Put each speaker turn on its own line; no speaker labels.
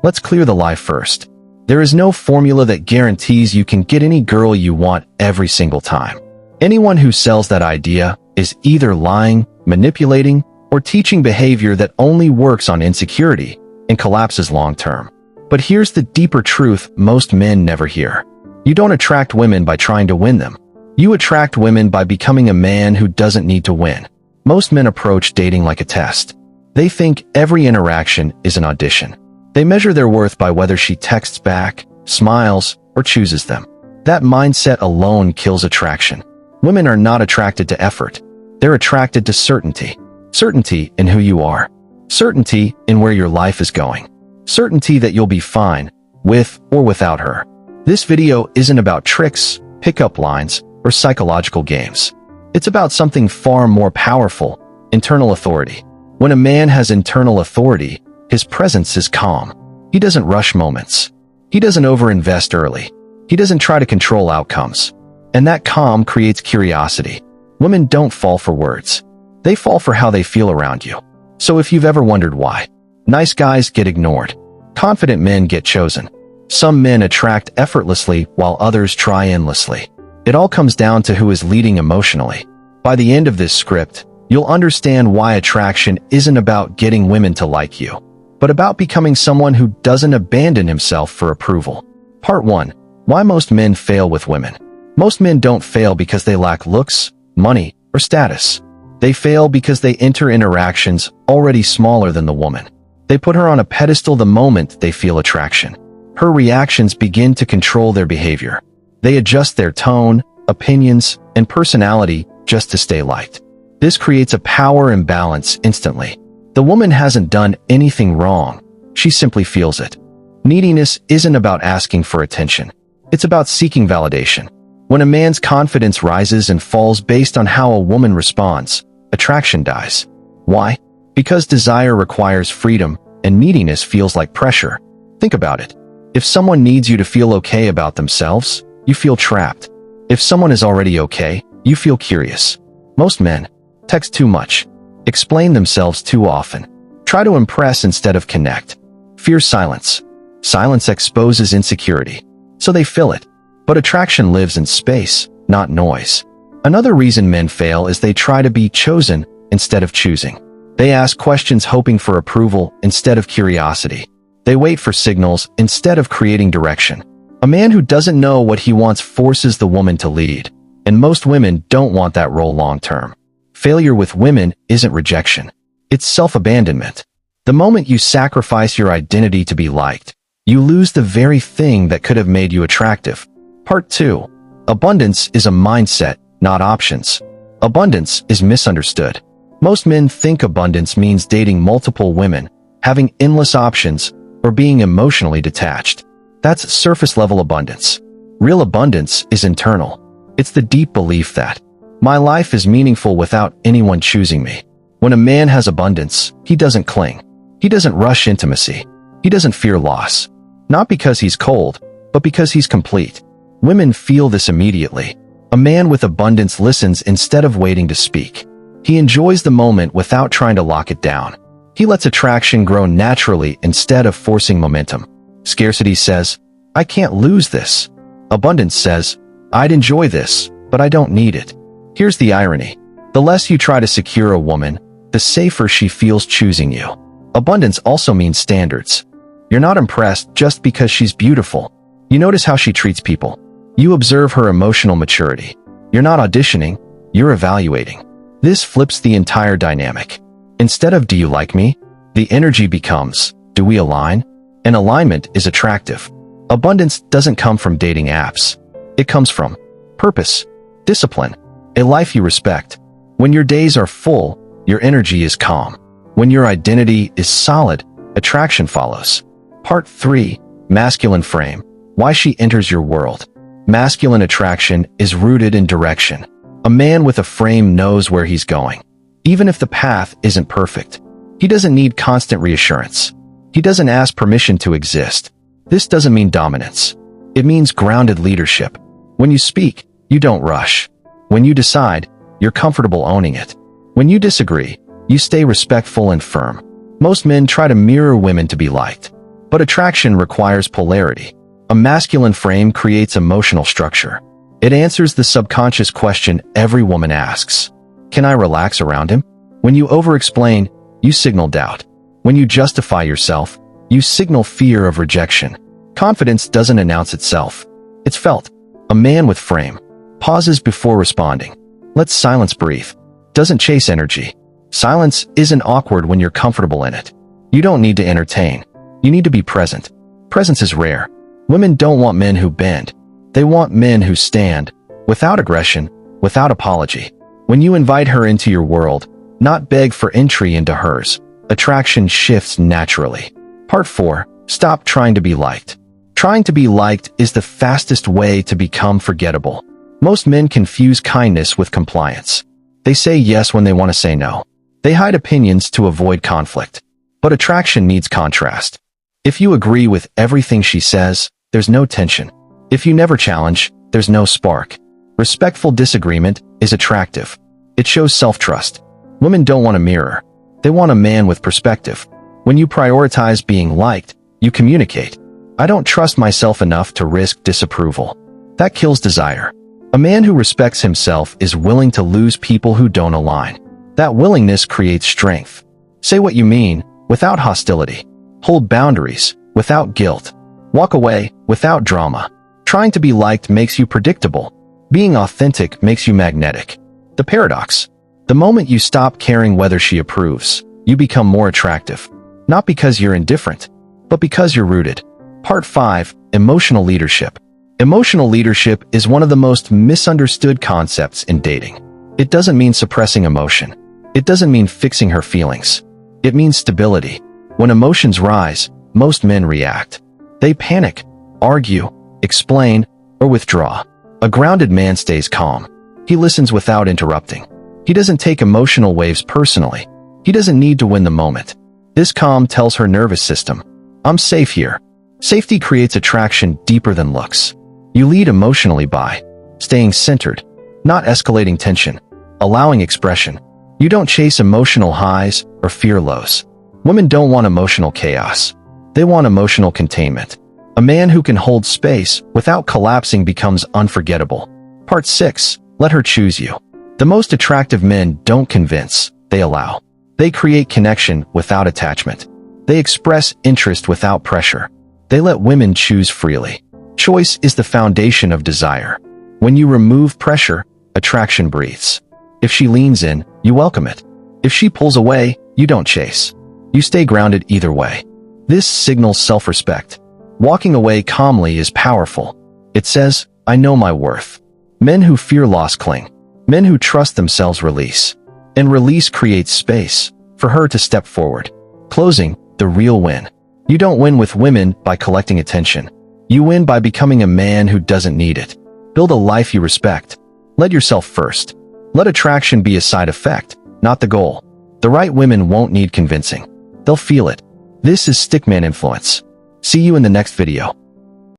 Let's clear the lie first. There is no formula that guarantees you can get any girl you want every single time. Anyone who sells that idea is either lying, manipulating, or teaching behavior that only works on insecurity and collapses long-term. But here's the deeper truth most men never hear. You don't attract women by trying to win them. You attract women by becoming a man who doesn't need to win. Most men approach dating like a test. They think every interaction is an audition. They measure their worth by whether she texts back, smiles, or chooses them. That mindset alone kills attraction. Women are not attracted to effort. They're attracted to certainty. Certainty in who you are. Certainty in where your life is going. Certainty that you'll be fine, with or without her. This video isn't about tricks, pickup lines, or psychological games. It's about something far more powerful, internal authority. When a man has internal authority, his presence is calm. He doesn't rush moments. He doesn't overinvest early. He doesn't try to control outcomes. And that calm creates curiosity. Women don't fall for words. They fall for how they feel around you. So if you've ever wondered why, nice guys get ignored. Confident men get chosen. Some men attract effortlessly while others try endlessly. It all comes down to who is leading emotionally. By the end of this script, you'll understand why attraction isn't about getting women to like you, but about becoming someone who doesn't abandon himself for approval. Part 1. Why most men fail with women. Most men don't fail because they lack looks, money, or status. They fail because they enter interactions already smaller than the woman. They put her on a pedestal the moment they feel attraction. Her reactions begin to control their behavior. They adjust their tone, opinions, and personality just to stay liked. This creates a power imbalance instantly. The woman hasn't done anything wrong. She simply feels it. Neediness isn't about asking for attention. It's about seeking validation. When a man's confidence rises and falls based on how a woman responds, attraction dies. Why? Because desire requires freedom and neediness feels like pressure. Think about it. If someone needs you to feel okay about themselves, you feel trapped. If someone is already okay, you feel curious. Most men text too much, explain themselves too often, try to impress instead of connect, fear silence. Silence exposes insecurity, so they fill it. But attraction lives in space, not noise. Another reason men fail is they try to be chosen instead of choosing. They ask questions hoping for approval instead of curiosity. They wait for signals instead of creating direction. A man who doesn't know what he wants forces the woman to lead, and most women don't want that role long-term. Failure with women isn't rejection. It's self-abandonment. The moment you sacrifice your identity to be liked, you lose the very thing that could have made you attractive. Part 2. Abundance is a mindset, not options. Abundance is misunderstood. Most men think abundance means dating multiple women, having endless options, or being emotionally detached. That's surface-level abundance. Real abundance is internal. It's the deep belief that my life is meaningful without anyone choosing me. When a man has abundance, he doesn't cling. He doesn't rush intimacy. He doesn't fear loss. Not because he's cold, but because he's complete. Women feel this immediately. A man with abundance listens instead of waiting to speak. He enjoys the moment without trying to lock it down. He lets attraction grow naturally instead of forcing momentum. Scarcity says, I can't lose this. Abundance says, I'd enjoy this, but I don't need it. Here's the irony. The less you try to secure a woman, the safer she feels choosing you. Abundance also means standards. You're not impressed just because she's beautiful. You notice how she treats people. You observe her emotional maturity. You're not auditioning, you're evaluating. This flips the entire dynamic. Instead of do you like me? The energy becomes, do we align? And alignment is attractive. Abundance doesn't come from dating apps. It comes from purpose, discipline, a life you respect. When your days are full, your energy is calm. When your identity is solid, attraction follows. Part 3. Masculine frame. Why she enters your world. Masculine attraction is rooted in direction. A man with a frame knows where he's going. Even if the path isn't perfect. He doesn't need constant reassurance. He doesn't ask permission to exist. This doesn't mean dominance. It means grounded leadership. When you speak, you don't rush. When you decide, you're comfortable owning it. When you disagree, you stay respectful and firm. Most men try to mirror women to be liked. But attraction requires polarity. A masculine frame creates emotional structure. It answers the subconscious question every woman asks. Can I relax around him? When you over-explain, you signal doubt. When you justify yourself, you signal fear of rejection. Confidence doesn't announce itself. It's felt. A man with frame pauses before responding. Lets silence breathe. Doesn't chase energy. Silence isn't awkward when you're comfortable in it. You don't need to entertain. You need to be present. Presence is rare. Women don't want men who bend. They want men who stand, without aggression, without apology. When you invite her into your world, not beg for entry into hers, attraction shifts naturally. Part 4. Stop trying to be liked. Trying to be liked is the fastest way to become forgettable. Most men confuse kindness with compliance. They say yes when they want to say no. They hide opinions to avoid conflict. But attraction needs contrast. If you agree with everything she says, there's no tension. If you never challenge, there's no spark. Respectful disagreement is attractive. It shows self-trust. Women don't want a mirror. They want a man with perspective. When you prioritize being liked, you communicate. I don't trust myself enough to risk disapproval. That kills desire. A man who respects himself is willing to lose people who don't align. That willingness creates strength. Say what you mean, without hostility. Hold boundaries, without guilt. Walk away, without drama. Trying to be liked makes you predictable. Being authentic makes you magnetic. The paradox. The moment you stop caring whether she approves, you become more attractive. Not because you're indifferent, but because you're rooted. Part 5. Emotional leadership. Emotional leadership is one of the most misunderstood concepts in dating. It doesn't mean suppressing emotion. It doesn't mean fixing her feelings. It means stability. When emotions rise, most men react. They panic, argue, explain, or withdraw. A grounded man stays calm. He listens without interrupting. He doesn't take emotional waves personally. He doesn't need to win the moment. This calm tells her nervous system, I'm safe here. Safety creates attraction deeper than looks. You lead emotionally by staying centered, not escalating tension, allowing expression. You don't chase emotional highs or fear lows. Women don't want emotional chaos. They want emotional containment. A man who can hold space without collapsing becomes unforgettable. Part 6. Let her choose you. The most attractive men don't convince, they allow. They create connection without attachment. They express interest without pressure. They let women choose freely. Choice is the foundation of desire. When you remove pressure, attraction breathes. If she leans in, you welcome it. If she pulls away, you don't chase. You stay grounded either way. This signals self-respect. Walking away calmly is powerful. It says, I know my worth. Men who fear loss cling. Men who trust themselves release. And release creates space for her to step forward. Closing, the real win. You don't win with women by collecting attention. You win by becoming a man who doesn't need it. Build a life you respect. Let yourself first. Let attraction be a side effect, not the goal. The right women won't need convincing. They'll feel it. This is Stickman Influence. See you in the next video.